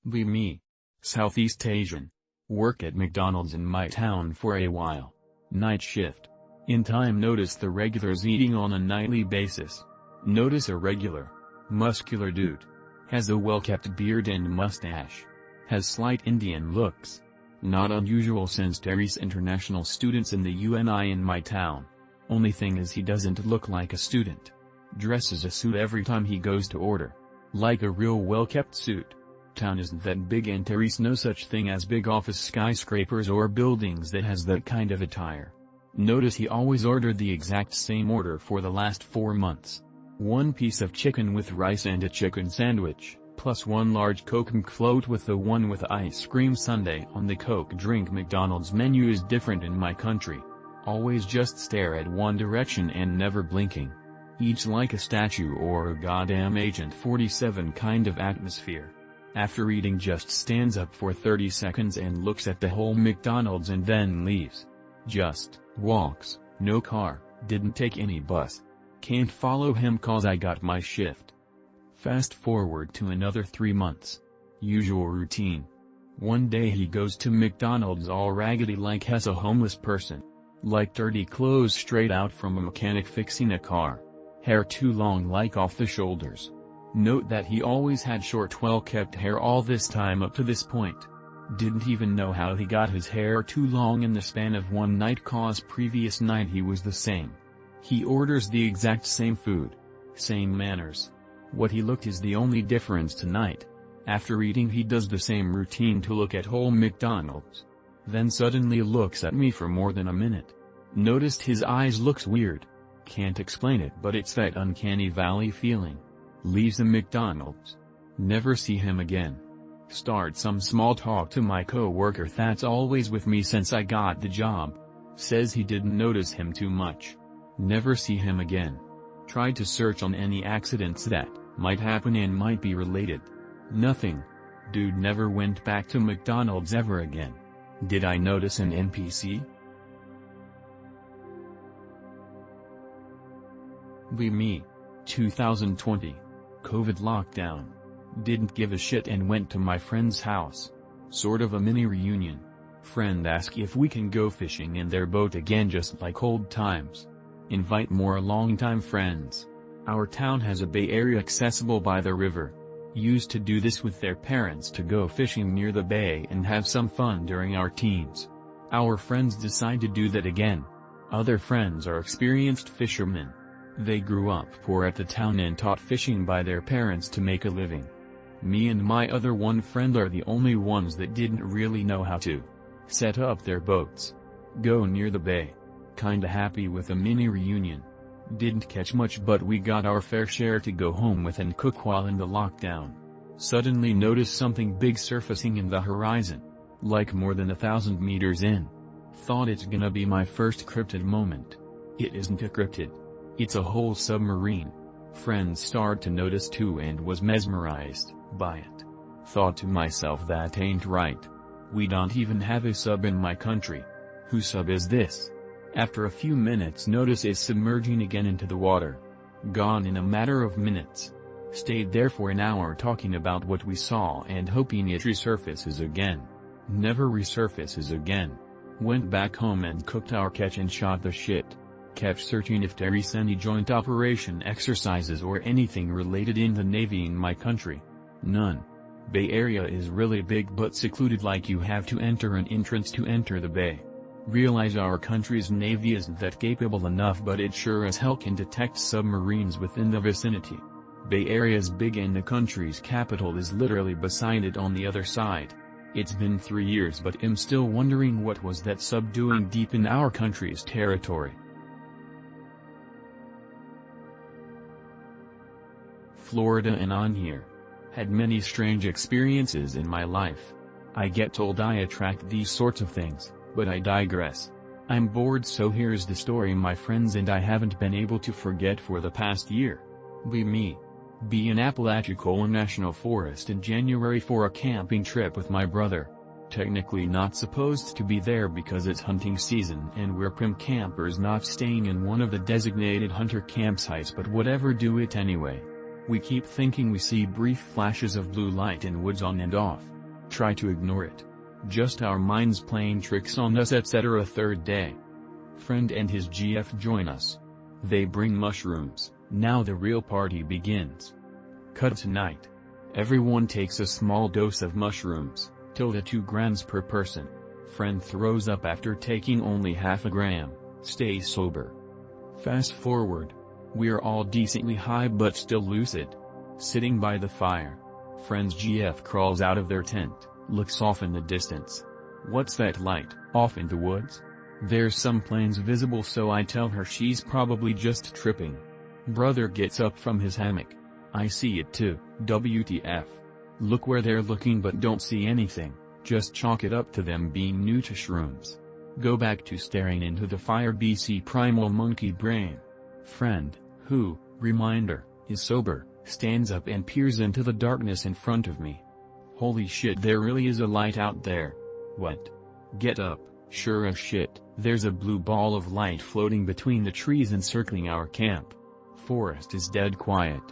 Be me. Southeast Asian. Work at McDonald's in my town for a while. Night shift. In time notice the regulars eating on a nightly basis. Notice a regular. Muscular dude. Has a well-kept beard and mustache. Has slight Indian looks. Not unusual since Terry's international students in the UNI in my town. Only thing is he doesn't look like a student. Dresses a suit every time he goes to order. Like a real well-kept suit. Town isn't that big and Terry's no such thing as big office skyscrapers or buildings that has that kind of attire. Notice he always ordered the exact same order for the last 4 months. 1 piece of chicken with rice and a chicken sandwich, plus 1 large Coke and float with the one with ice cream sundae on the Coke drink. McDonald's menu is different in my country. Always just stare at one direction and never blinking. Eats like a statue or a goddamn Agent 47 kind of atmosphere. After eating just stands up for 30 seconds and looks at the whole McDonald's and then leaves. Just walks, no car, didn't take any bus. Can't follow him cause I got my shift. Fast forward to another 3 months. Usual routine. One day he goes to McDonald's all raggedy like he's a homeless person. Like dirty clothes straight out from a mechanic fixing a car. Hair too long like off the shoulders. Note that he always had short well-kept hair all this time up to this point. Didn't even know how he got his hair too long in the span of one night cause previous night he was the same. He orders the exact same food. Same manners. What he looked is the only difference tonight. After eating he does the same routine to look at whole McDonald's. Then suddenly looks at me for more than a minute. Noticed his eyes looks weird. Can't explain it but it's that uncanny valley feeling. Leaves the McDonald's. Never see him again. Start some small talk to my co-worker that's always with me since I got the job. Says he didn't notice him too much. Never see him again. Tried to search on any accidents that might happen and might be related. Nothing. Dude never went back to McDonald's ever again. Did I notice an NPC? Be me. 2020. COVID lockdown. Didn't give a shit and went to my friend's house. Sort of a mini reunion. Friend asked if we can go fishing in their boat again just like old times. Invite more longtime friends. Our town has a bay area accessible by the river. Used to do this with their parents to go fishing near the bay and have some fun during our teens. Our friends decide to do that again. Other friends are experienced fishermen. They grew up poor at the town and taught fishing by their parents to make a living. Me and my other one friend are the only ones that didn't really know how to set up their boats. Go near the bay. Kinda happy with a mini reunion. Didn't catch much but we got our fair share to go home with and cook while in the lockdown. Suddenly noticed something big surfacing in the horizon. Like more than 1,000 meters in. Thought it's gonna be my first cryptid moment. It isn't a cryptid. It's a whole submarine. Friends start to notice too and was mesmerized by it. Thought to myself that ain't right. We don't even have a sub in my country. Whose sub is this? After a few minutes notice it's submerging again into the water. Gone in a matter of minutes. Stayed there for an hour talking about what we saw and hoping it resurfaces again. Never resurfaces again. Went back home and cooked our catch and shot the shit. Kept searching if there's any joint operation exercises or anything related in the Navy in my country. None. Bay Area is really big but secluded like you have to enter an entrance to enter the bay. Realize our country's Navy isn't that capable enough but it sure as hell can detect submarines within the vicinity. Bay Area's big and the country's capital is literally beside it on the other side. It's been 3 years but I'm still wondering what was that sub doing deep in our country's territory. Florida and on here. Had many strange experiences in my life. I get told I attract these sorts of things, but I digress. I'm bored so here's the story my friends and I haven't been able to forget for the past year. Be me. Be in Apalachicola National Forest in January for a camping trip with my brother. Technically not supposed to be there because it's hunting season and we're prim campers not staying in one of the designated hunter campsites but whatever do it anyway. We keep thinking we see brief flashes of blue light in woods on and off. Try to ignore it. Just our minds playing tricks on us, etc. Third day. Friend and his GF join us. They bring mushrooms. Now the real party begins. Cut to night. Everyone takes a small dose of mushrooms, till 2 grams per person. Friend throws up after taking only half a gram, stays sober. Fast forward. We're all decently high but still lucid. Sitting by the fire. Friend's GF crawls out of their tent, looks off in the distance. What's that light, off in the woods? There's some planes visible, so I tell her she's probably just tripping. Brother gets up from his hammock. I see it too. WTF. Look where they're looking but don't see anything, just chalk it up to them being new to shrooms. Go back to staring into the fire. BC primal monkey brain. Friend, who, reminder, is sober, stands up and peers into the darkness in front of me. Holy shit, there really is a light out there. What? Get up. Sure as shit, there's a blue ball of light floating between the trees encircling our camp. Forest is dead quiet.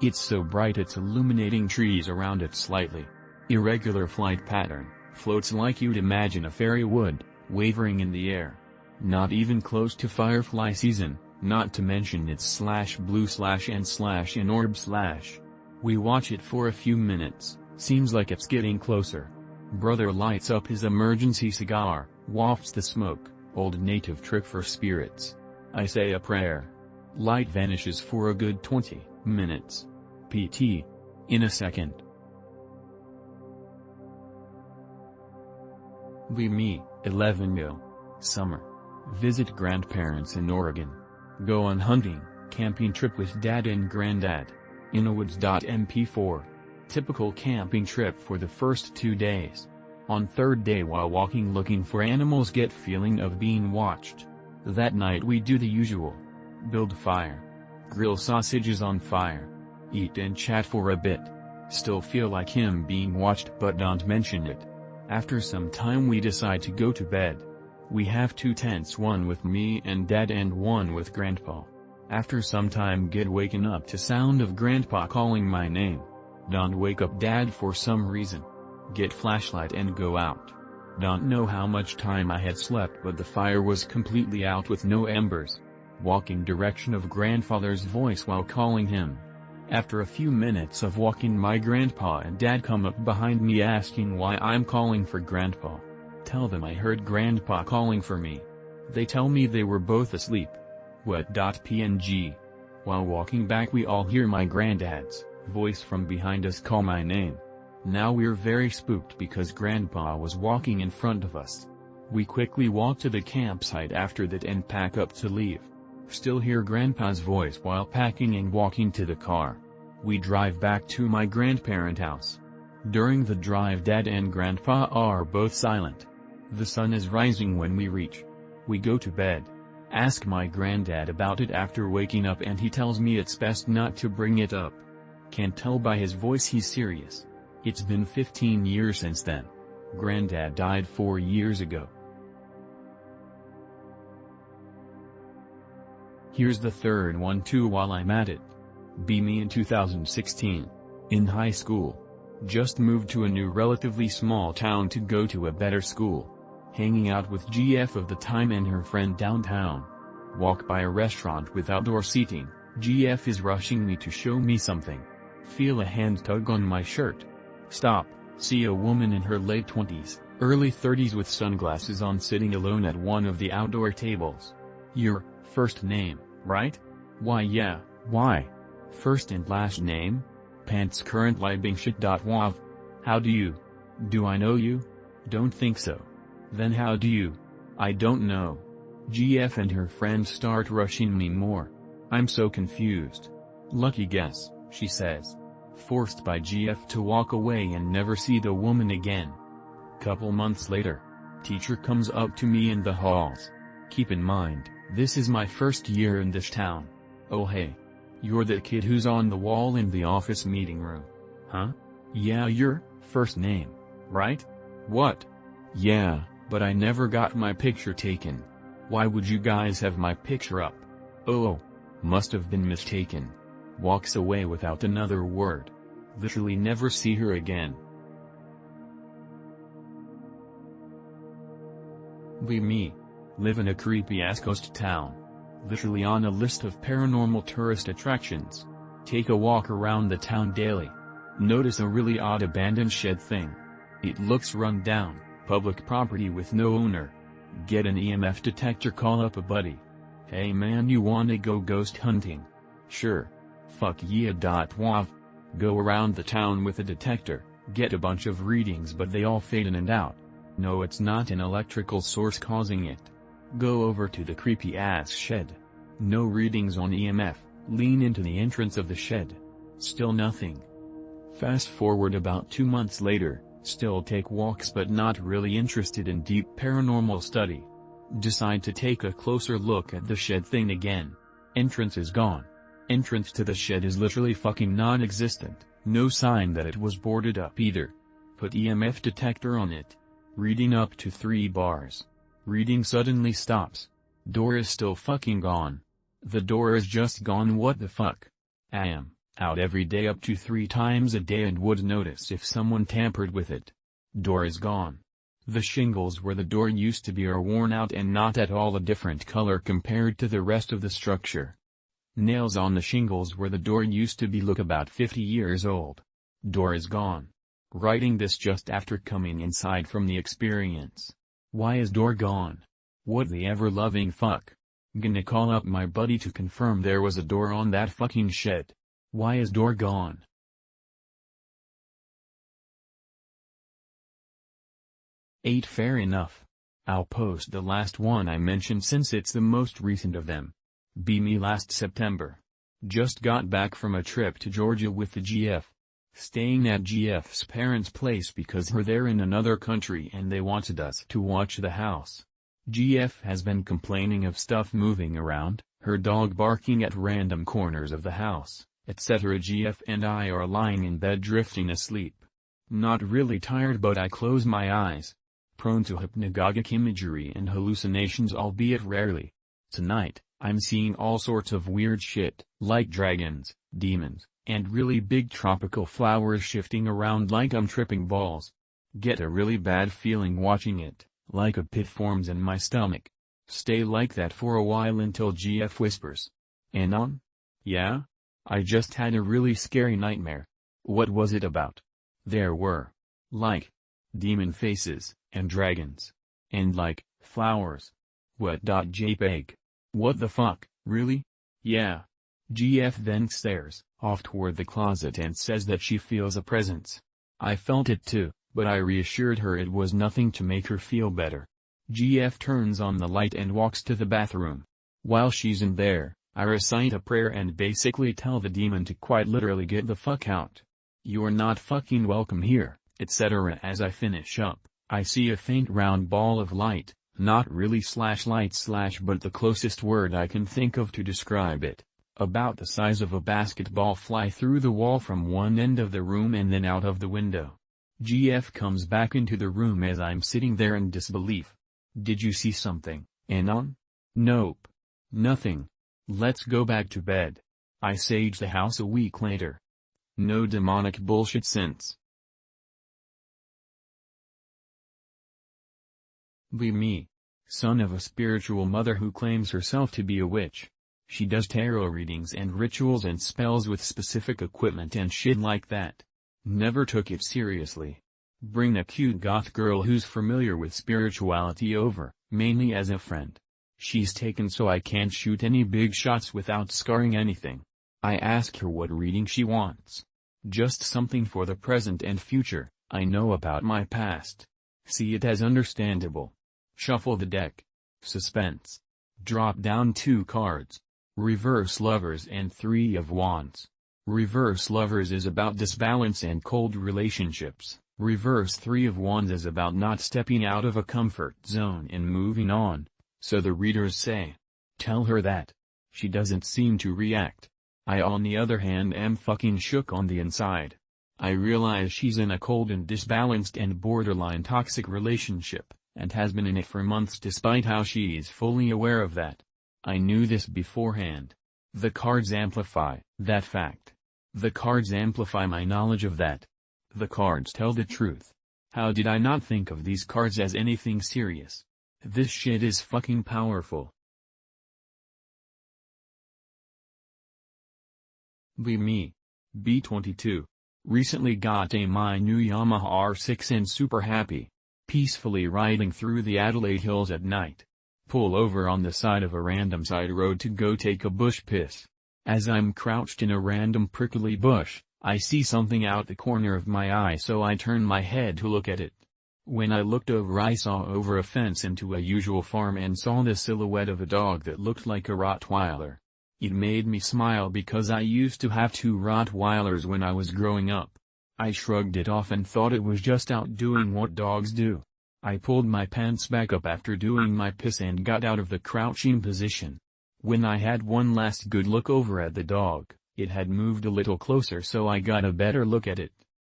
It's so bright it's illuminating trees around it slightly. Irregular flight pattern, floats like you'd imagine a fairy would, wavering in the air. Not even close to firefly season, not to mention its /blue/and/in orb/. We watch it for a few minutes, seems like it's getting closer. Brother lights up his emergency cigar, wafts the smoke, old native trick for spirits. I say a prayer. Light vanishes for a good 20 minutes. PT. In a second. Me, 11 mil. Summer. Visit grandparents in Oregon. Go on hunting, camping trip with dad and granddad. Innowoods.mp4. Typical camping trip for the first 2 days. On third day while walking looking for animals get feeling of being watched. That night we do the usual. Build fire. Grill sausages on fire. Eat and chat for a bit. Still feel like him being watched but don't mention it. After some time we decide to go to bed. We have 2 tents, one with me and dad and one with grandpa. After some time get waken up to sound of grandpa calling my name. Don't wake up dad for some reason. Get flashlight and go out. Don't know how much time I had slept but the fire was completely out with no embers. Walking direction of grandfather's voice while calling him. After a few minutes of walking my grandpa and dad come up behind me asking why I'm calling for grandpa. Tell them I heard grandpa calling for me. They tell me they were both asleep. What.png. While walking back we all hear my granddad's voice from behind us call my name. Now we're very spooked because grandpa was walking in front of us. We quickly walk to the campsite after that and pack up to leave. Still hear grandpa's voice while packing and walking to the car. We drive back to my grandparent house. During the drive dad and grandpa are both silent. The sun is rising when we reach. We go to bed. Ask my granddad about it after waking up and he tells me it's best not to bring it up. Can't tell by his voice he's serious. It's been 15 years since then. Granddad died 4 years ago. Here's the third one too while I'm at it. Be me in 2016. In high school. Just moved to a new relatively small town to go to a better school. Hanging out with GF of the time and her friend downtown. Walk by a restaurant with outdoor seating. GF is rushing me to show me something. Feel a hand tug on my shirt. Stop, see a woman in her late 20s, early 30s with sunglasses on sitting alone at one of the outdoor tables. Your first name, right? Why yeah, why? First and last name? Pants current libing shit.wav. How do you? Do I know you? Don't think so. Then how do you? I don't know. GF and her friend start rushing me more. I'm so confused. Lucky guess, she says. Forced by GF to walk away and never see the woman again. Couple months later. Teacher comes up to me in the halls. Keep in mind, this is my first year in this town. Oh hey. You're the kid who's on the wall in the office meeting room. Huh? Yeah, your first name, right? What? Yeah, but I never got my picture taken. Why would you guys have my picture up? Oh, must have been mistaken. Walks away without another word. Literally never see her again. We me. Live in a creepy-ass ghost town. Literally on a list of paranormal tourist attractions. Take a walk around the town daily. Notice a really odd abandoned shed thing. It looks run down, public property with no owner. Get an EMF detector, call up a buddy. Hey man, you wanna go ghost hunting? Sure. Fuck yeah. Wav. Go around the town with a detector, get a bunch of readings but they all fade in and out. No, it's not an electrical source causing it. Go over to the creepy ass shed. No readings on EMF, lean into the entrance of the shed. Still nothing. Fast forward about 2 months later, still take walks but not really interested in deep paranormal study. Decide to take a closer look at the shed thing again. Entrance is gone. Entrance to the shed is literally fucking non-existent, no sign that it was boarded up either. Put EMF detector on it. Reading up to 3 bars. Reading suddenly stops. Door is still fucking gone. The door is just gone. What the fuck? I am out every day up to 3 times a day and would notice if someone tampered with it. Door is gone. The shingles where the door used to be are worn out and not at all a different color compared to the rest of the structure. Nails on the shingles where the door used to be look about 50 years old. Door is gone. Writing this just after coming inside from the experience. Why is door gone? What the ever-loving fuck? Gonna call up my buddy to confirm there was a door on that fucking shed. Why is door gone? Fair enough. I'll post the last one I mentioned since it's the most recent of them. Be me last September. Just got back from a trip to Georgia with the GF. Staying at GF's parents' place because they're in another country and they wanted us to watch the house. GF has been complaining of stuff moving around, her dog barking at random corners of the house, etc. GF and I are lying in bed drifting asleep. Not really tired but I close my eyes. Prone to hypnagogic imagery and hallucinations albeit rarely. Tonight, I'm seeing all sorts of weird shit, like dragons, demons, and really big tropical flowers shifting around like I'm tripping balls. Get a really bad feeling watching it, like a pit forms in my stomach. Stay like that for a while until GF whispers. Anon? Yeah? I just had a really scary nightmare. What was it about? There were, like, demon faces, and dragons. And like, flowers. What? JPEG. What the fuck, really? Yeah. GF then stares off toward the closet and says that she feels a presence. I felt it too, but I reassured her it was nothing to make her feel better. GF turns on the light and walks to the bathroom. While she's in there, I recite a prayer and basically tell the demon to quite literally get the fuck out. You're not fucking welcome here, etc. As I finish up, I see a faint round ball of light, not really light but the closest word I can think of to describe it, about the size of a basketball fly through the wall from one end of the room and then out of the window. GF comes back into the room as I'm sitting there in disbelief. Did you see something, Anon? Nope. Nothing. Let's go back to bed. I sage the house a week later. No demonic bullshit since. Be me. Son of a spiritual mother who claims herself to be a witch. She does tarot readings and rituals and spells with specific equipment and shit like that. Never took it seriously. Bring a cute goth girl who's familiar with spirituality over, mainly as a friend. She's taken so I can't shoot any big shots without scarring anything. I ask her what reading she wants. Just something for the present and future. I know about my past. See it as understandable. Shuffle the deck. Suspense. Drop down 2 cards. Reverse Lovers and 3 of Wands. Reverse Lovers is about disbalance and cold relationships. Reverse 3 of Wands is about not stepping out of a comfort zone and moving on. So the readers say. Tell her that. She doesn't seem to react. I on the other hand am fucking shook on the inside. I realize she's in a cold and disbalanced and borderline toxic relationship, and has been in it for months despite how she is fully aware of that. I knew this beforehand. The cards amplify that fact. The cards amplify my knowledge of that. The cards tell the truth. How did I not think of these cards as anything serious? This shit is fucking powerful. Be me. B22. Recently got my new Yamaha R6 and super happy. Peacefully riding through the Adelaide Hills at night. Pull over on the side of a random side road to go take a bush piss. As I'm crouched in a random prickly bush, I see something out the corner of my eye, so I turn my head to look at it. When I looked over, I saw over a fence into a usual farm and saw the silhouette of a dog that looked like a Rottweiler. It made me smile because I used to have 2 Rottweilers when I was growing up. I shrugged it off and thought it was just out doing what dogs do. I pulled my pants back up after doing my piss and got out of the crouching position. When I had one last good look over at the dog, it had moved a little closer, so I got a better look at it.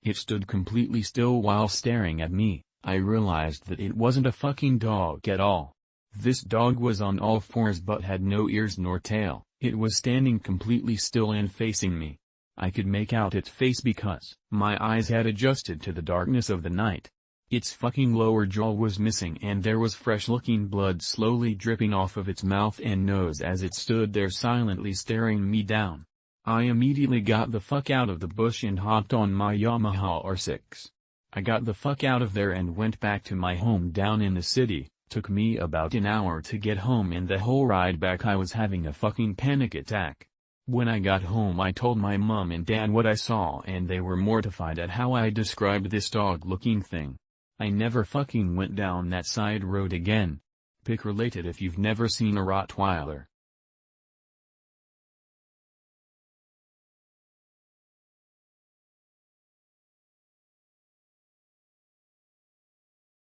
It stood completely still while staring at me. I realized that it wasn't a fucking dog at all. This dog was on all fours but had no ears nor tail. It was standing completely still and facing me. I could make out its face because my eyes had adjusted to the darkness of the night. Its fucking lower jaw was missing and there was fresh-looking blood slowly dripping off of its mouth and nose as it stood there silently staring me down. I immediately got the fuck out of the bush and hopped on my Yamaha R6. I got the fuck out of there and went back to my home down in the city. Took me about an hour to get home, and the whole ride back I was having a fucking panic attack. When I got home I told my mom and dad what I saw and they were mortified at how I described this dog-looking thing. I never fucking went down that side road again. Pic related if you've never seen a Rottweiler.